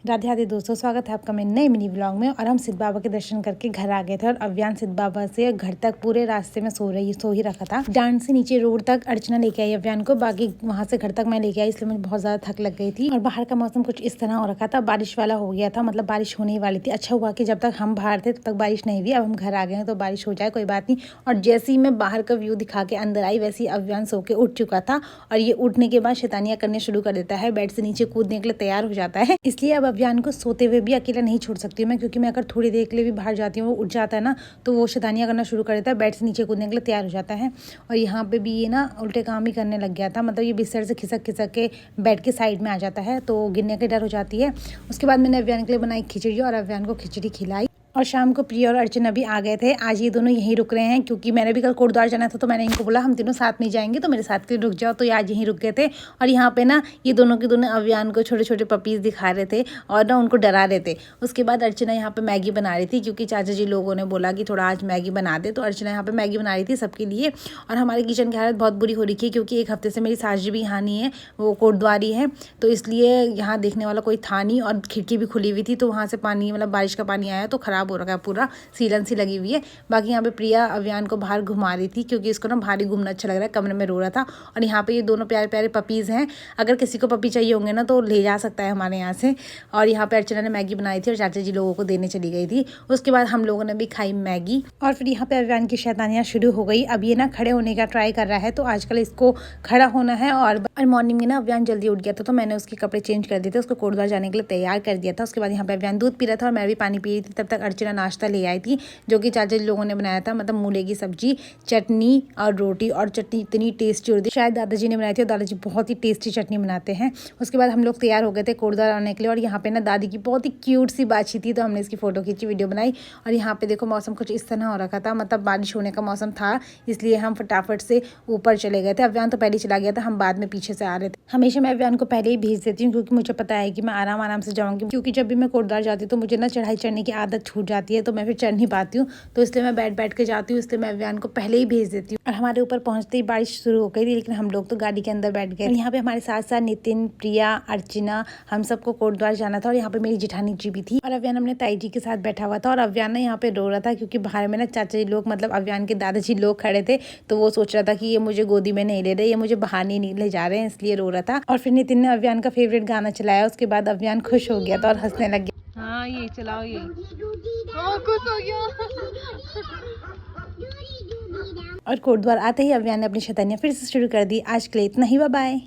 राधे राधे दोस्तों, स्वागत है आपका मेरे नए मिनी व्लॉग में। और हम सिद्ध बाबा के दर्शन करके घर आ गए थे और अव्यान सिद्ध बाबा से घर तक पूरे रास्ते में सो ही रखा था। डांड से नीचे रोड तक अर्चना लेके आई अव्यान को, बाकी वहाँ से घर तक मैं लेके आई, इसलिए मुझे बहुत ज्यादा थक लग गई थी। और बाहर का मौसम कुछ इस तरह हो रखा था, बारिश वाला हो गया था, मतलब बारिश होने ही वाली थी। अच्छा हुआ कि जब तक हम बाहर थे तब तक बारिश नहीं हुई। अब हम घर आ गए हैं तो बारिश हो जाए कोई बात नहीं। और जैसे ही मैं बाहर का व्यू दिखा के अंदर आई, वैसे ही अव्यान सो के उठ चुका था। और ये उठने के बाद शैतानियां करने शुरू कर देता है, बेड से नीचे कूदने के लिए तैयार हो जाता है। इसलिए अब अव्यान को सोते हुए भी अकेला नहीं छोड़ सकती हूँ मैं, क्योंकि मैं अगर थोड़ी देर के लिए भी बाहर जाती हूँ, वो उठ जाता है ना, तो वो शैतानियां करना शुरू कर देता है, बेड से नीचे कूदने के लिए तैयार हो जाता है। और यहाँ पे भी ये ना उल्टे काम ही करने लग गया था, मतलब ये बिस्तर से खिसक खिसक के बेड के साइड में आ जाता है, तो गिरने का डर हो जाती है। उसके बाद मैंने अव्यान के लिए बनाई खिचड़ी और अव्यान को खिचड़ी खिलाई। और शाम को प्रिया और अर्चना भी आ गए थे। आज ये दोनों यहीं रुक रहे हैं, क्योंकि मैंने भी कल कोटद्वार जाना था, तो मैंने इनको बोला हम तीनों साथ में जाएंगे, तो मेरे साथ के रुक जाओ, तो ये आज यहीं रुक गए थे। और यहाँ पे ना ये दोनों के दोनों अव्यान को छोटे छोटे पपीज़ दिखा रहे थे और ना उनको डरा रहे थे। उसके बाद अर्चना यहाँ पे मैगी बना रही थी, क्योंकि चाचा जी लोगों ने बोला कि थोड़ा आज मैगी बना दे, तो अर्चना यहाँ पे मैगी बना रही थी सबके लिए। और हमारे किचन की हालत बहुत बुरी हो रही है, क्योंकि एक हफ्ते से मेरी सास जी भी यहाँ नहीं है, वो कोटद्वारी है, तो इसलिए यहाँ देखने वाला कोई था नहीं। और खिड़की भी खुली हुई थी, तो वहाँ से पानी, मतलब बारिश का पानी आया तो ख़राब हो रखा है, पूरा सीलन सी लगी हुई है। बाकी यहाँ पे प्रिया अव्यान को बाहर घुमा रही थी, क्योंकि इसको ना बाहर ही घूमना अच्छा लग रहा है, कमरे में रो रहा था। और यहाँ पे ये दोनों प्यारे प्यारे पपीज़ हैं, अगर किसी को पपी चाहिए होंगे ना तो ले जा सकता है हमारे यहाँ से। और यहाँ पे अर्चना ने मैगी बनाई थी और चाचा जी लोगों को देने चली गई थी। उसके बाद हम लोगों ने भी खाई मैगी। और फिर यहाँ पे अव्यान की शैतानियाँ शुरू हो गई। अब ये ना खड़े होने का ट्राई कर रहा है, तो आजकल इसको खड़ा होना है। और मॉर्निंग में ना अव्यान जल्दी उठ गया था, तो मैंने उसके कपड़े चेंज कर दिए थे, उसको कोटद्वार जाने के लिए तैयार कर दिया था। उसके बाद यहाँ पे अव्यान दूध पी रहा था और मैं भी पानी पी रही थी। तब तक अर्चना नाश्ता ले आई थी, जो कि चाचा जी लोगों ने बनाया था, मतलब मूले की सब्जी, चटनी और रोटी। और चटनी इतनी टेस्टी होती है, शायद दादाजी ने बनाई थी, और दादाजी बहुत ही टेस्टी चटनी बनाते हैं। उसके बाद हम लोग तैयार हो गए थे कोटद्वार आने के लिए। और यहाँ पे ना दादी की बहुत ही क्यूट सी बातचीत थी, तो हमने इसकी फोटो खींची, वीडियो बनाई। और यहाँ पे देखो मौसम कुछ इस तरह हो रखा था, मतलब बारिश होने का मौसम था, इसलिए हम फटाफट से ऊपर चले गए थे। अव्यान तो पहले चला गया था, हम बाद में पीछे से आ रहे थे। हमेशा मैं अव्यान को पहले ही भेज देती हूँ, क्योंकि मुझे पता है कि मैं आराम आराम से जाऊँगी, क्योंकि जब भी मैं कोटद्वार जाती हूँ तो मुझे ना चढ़ाई चढ़ने की आदत छूट जाती है, तो मैं फिर चढ़ नहीं पाती हूँ, तो इसलिए मैं बैठ के जाती हूँ, इसलिए मैं अव्यान को पहले ही भेज देती हूँ। और हमारे ऊपर पहुंचते ही बारिश शुरू हो गई थी, लेकिन हम लोग तो गाड़ी के अंदर बैठ गए। यहाँ पे हमारे साथ साथ नितिन, प्रिया, अर्चना, हम सबको कोटद्वार जाना था। और यहाँ पे मेरी जेठानी जी भी थी, और अव्यान अपने ताई जी के साथ बैठा हुआ था। और अव्यान ना यहाँ पे रो रहा था, क्योंकि बाहर में ना चाचा जी लोग, मतलब अव्यान के दादाजी लोग खड़े थे, तो वो सोच रहा था कि ये मुझे गोदी में नहीं ले रहे, ये मुझे बाहर नहीं ले जा रहे हैं, इसलिए रो रहा था। और फिर नितिन ने अव्यान का फेवरेट गाना चलाया, उसके बाद अव्यान खुश हो गया था और हंसने लग गया। हाँ ये चलाओ, ये खुश हो गया। और कोटद्वार आते ही अव्यान ने अपनी शैतानियाँ फिर से शुरू कर दी। आज के लिए इतना ही, बाय बाय।